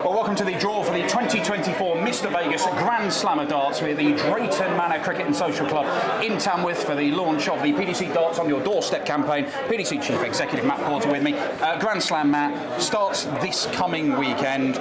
Well, welcome to the draw for the 2024 Mr Vegas Grand Slam of Darts with the Drayton Manor Cricket and Social Club in Tamworth for the launch of the PDC Darts on Your Doorstep campaign. PDC Chief Executive Matt Porter with me. Grand Slam, Matt, starts this coming weekend,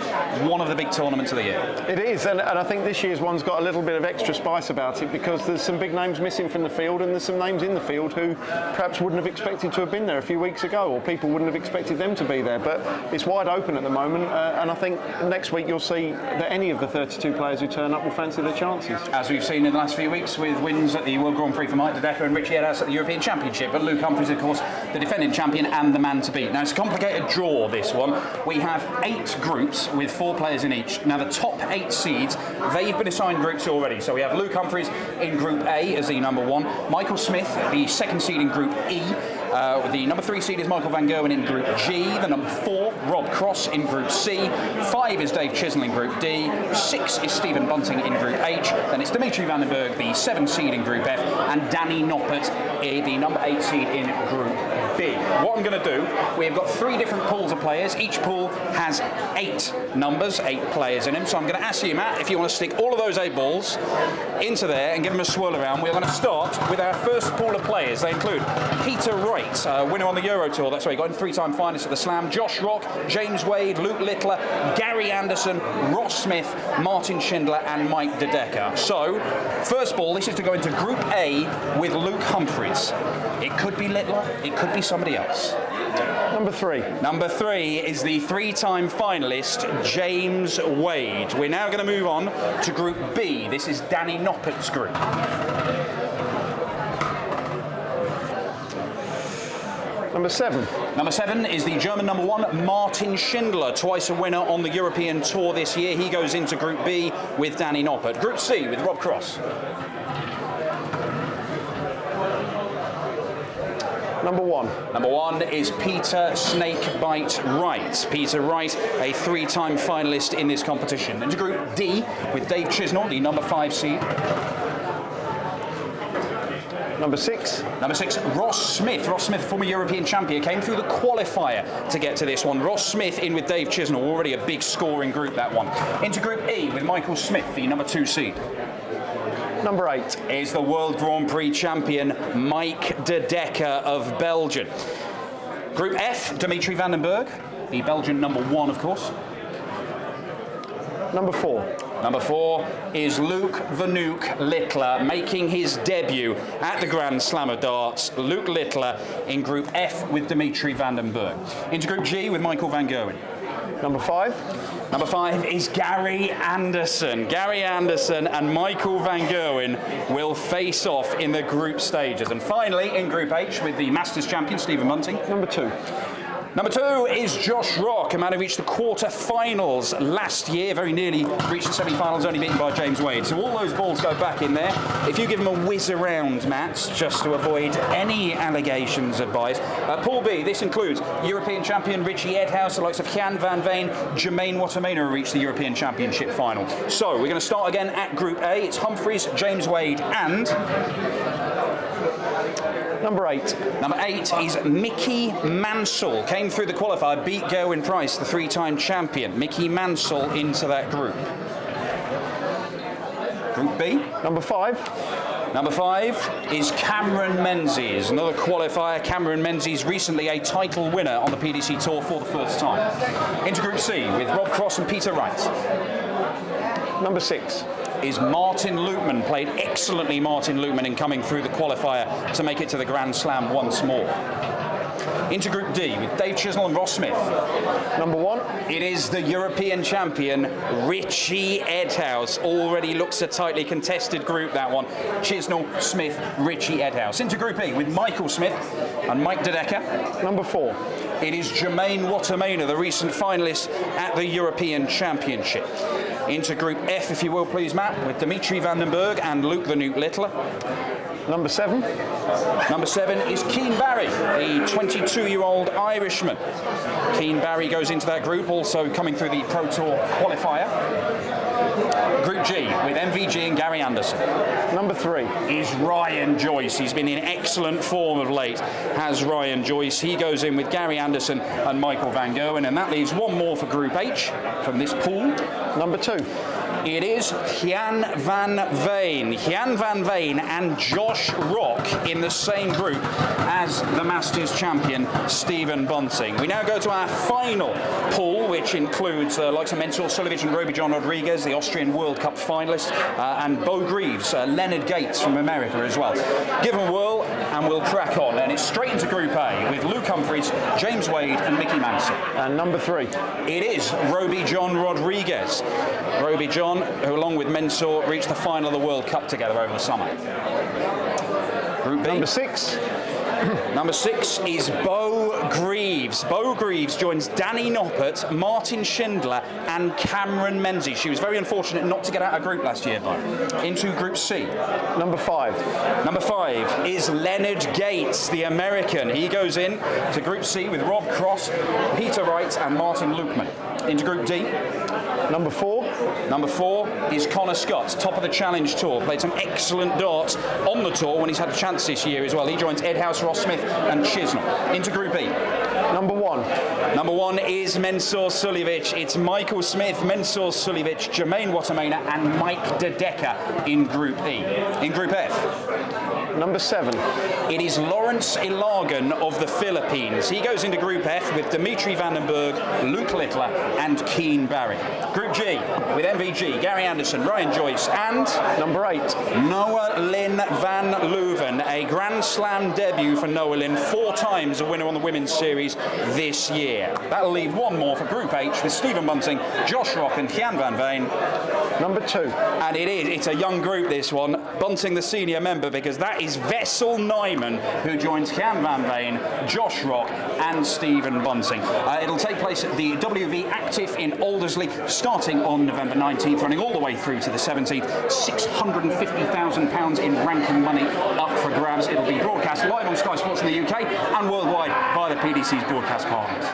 one of the big tournaments of the year. It is, and I think this year's one's got a little bit of extra spice about it because there's some big names missing from the field and there's some names in the field who perhaps wouldn't have expected to have been there a few weeks ago, or people wouldn't have expected them to be there. But it's wide open at the moment, and I think next week you'll see that any of the 32 players who turn up will fancy their chances. As we've seen in the last few weeks with wins at the World Grand Prix for Mike De Decker and Richie Edhouse at the European Championship, but Luke Humphries, of course, the defending champion and the man to beat. Now, it's a complicated draw, this one. We have 8 groups with 4 players in each. Now, the top 8 seeds, they've been assigned groups already. So we have Luke Humphries in Group A as the number 1, Michael Smith, the second seed in Group E. The number 3 seed is Michael Van Gerwen in Group G. The number 4, Rob Cross in Group C. 5 is Dave Chisnell in Group D. 6 is Stephen Bunting in Group H. Then it's Dimitri Vandenberg, the 7th seed in Group F, and Danny Noppert, the number 8 seed in Group B. What I'm going to do, we've got 3 different pools of players. Each pool has 8 numbers, 8 players in them. So I'm going to ask you, Matt, if you want to stick all of those 8 balls into there and give them a swirl around. We're going to start with our first pool of players. They include Peter Wright, winner on the Euro Tour. That's where he got in 3-time finalist at the Slam. Josh Rock, James Wade, Luke Littler, Gary Anderson, Ross Smith, Martin Schindler and Mike De Decker. So, first ball, this is to go into Group A with Luke Humphries. It could be Littler, it could be somebody else. Number 3. Number 3 is the 3-time finalist, James Wade. We're now going to move on to Group B. This is Danny Noppert's group. Number 7. Number 7 is the German number 1, Martin Schindler, twice a winner on the European Tour this year. He goes into Group B with Danny Noppert. Group C with Rob Cross. Number 1. Number 1 is Peter Snakebite Wright. Peter Wright, a 3-time finalist in this competition. Into Group D with Dave Chisnell, the number 5 seed. Number 6. Number 6, Ross Smith. Ross Smith, former European champion, came through the qualifier to get to this one. Ross Smith in with Dave Chisnell, already a big scoring group, that one. Into Group E with Michael Smith, the number 2 seed. Number 8 is the World Grand Prix champion, Mike De Decker of Belgium. Group F, Dimitri Vandenberg, the Belgian number 1, of course. Number 4. Number 4 is Luke the Nuke Littler, making his debut at the Grand Slam of Darts. Luke Littler in Group F with Dimitri Vandenberg. Into Group G with Michael Van Gerwen. Number 5. Number 5 is Gary Anderson. Gary Anderson and Michael Van Gerwen will face off in the group stages. And finally, in Group H with the Masters champion, Stephen Bunting. Number 2. Number 2 is Josh Rock, a man who reached the quarter-finals last year, very nearly reached the semi-finals, only beaten by James Wade. So all those balls go back in there. If you give him a whiz around, Matt, just to avoid any allegations of bias. Pool B, this includes European champion Richie Edhouse, the likes of Jan van Veen, Jermaine Wattermainer who reached the European Championship final. So we're going to start again at Group A. It's Humphries, James Wade and... Number 8. Number 8 is Mickey Mansell. Came through the qualifier, beat Gerwyn Price, the 3-time champion. Mickey Mansell into that group. Group B. Number 5. Number 5 is Cameron Menzies, another qualifier. Cameron Menzies, recently a title winner on the PDC Tour for the first time. Into Group C with Rob Cross and Peter Wright. Number 6. Is Martin Lukeman, played excellently Martin Lukeman in coming through the qualifier to make it to the Grand Slam once more. Into Group D with Dave Chisnell and Ross Smith. Number 1. It is the European champion, Richie Edhouse. Already looks a tightly contested group, that one. Chisnell, Smith, Richie Edhouse. Into Group E with Michael Smith and Mike De Decker. Number 4. It is Jermaine Wattermainer, the recent finalist at the European Championship. Into Group F, if you will, please, Matt, with Dimitri Vandenberg and Luke the Nuke Littler. Number 7. Number 7 is Keane Barry, the 22-year-old Irishman. Keane Barry goes into that group, also coming through the Pro Tour qualifier. Group G with MVG and Gary Anderson. Number 3 is Ryan Joyce. He's been in excellent form of late, has Ryan Joyce. He goes in with Gary Anderson and Michael Van Gerwen, and that leaves one more for Group H from this pool. Number 2. It is Jan van Veen. Jan van Veen and Josh Rock in the same group as the Masters champion, Stephen Bunting. We now go to our final pool, which includes the likes of Mensur Suljovic and Roby John Rodriguez, the Austrian World Cup finalist, and Bo Greaves, Leonard Gates from America as well. Give them a whirl and we'll crack on. And it's straight into Group A with Luke Humphries, James Wade and Mickey Manson. And number 3. It is Roby John Rodriguez. Roby John, who along with Mensur reached the final of the World Cup together over the summer. Group B. Number 6. Number 6 is Bo Greaves. Bo Greaves joins Danny Noppert, Martin Schindler and Cameron Menzies. She was very unfortunate not to get out of group last year, Bo. Into Group C. Number 5. Number 5 is Leonard Gates, the American. He goes in to Group C with Rob Cross, Peter Wright and Martin Lukeman. Into Group D. Number 4. Number 4 is Connor Scott, top of the Challenge Tour. Played some excellent darts on the tour when he's had a chance this year as well. He joins Ed House, Ross Smith and Chisnell. Into Group E. Number 1. Number 1 is Mensur Suljovic. It's Michael Smith, Mensur Suljovic, Jermaine Watamena and Mike De Decker in Group E. In Group F. Number 7. It is Lawrence Ilagan of the Philippines. He goes into Group F with Dimitri Vandenberg, Luke Littler and Keane Barry. Group G with MVG, Gary Anderson, Ryan Joyce and Number 8. Noah Lynn van Leuven, a Grand Slam debut for Noah Lynn, 4 times a winner on the Women's Series this year. That'll leave one more for Group H with Stephen Bunting, Josh Rock and Jan van Veen. Number 2. And it's a young group, this one. Bunting the senior member, because that is Vessel Nyman, who joins Jan van Veen, Josh Rock and Stephen Bunting. It'll take place at the WV Active in Aldersley, starting on November 19th, running all the way through to the 17th. £650,000 in ranking money up for grabs. It'll be broadcast live on Sky Sports in the UK and worldwide via the PDC's broadcast partners.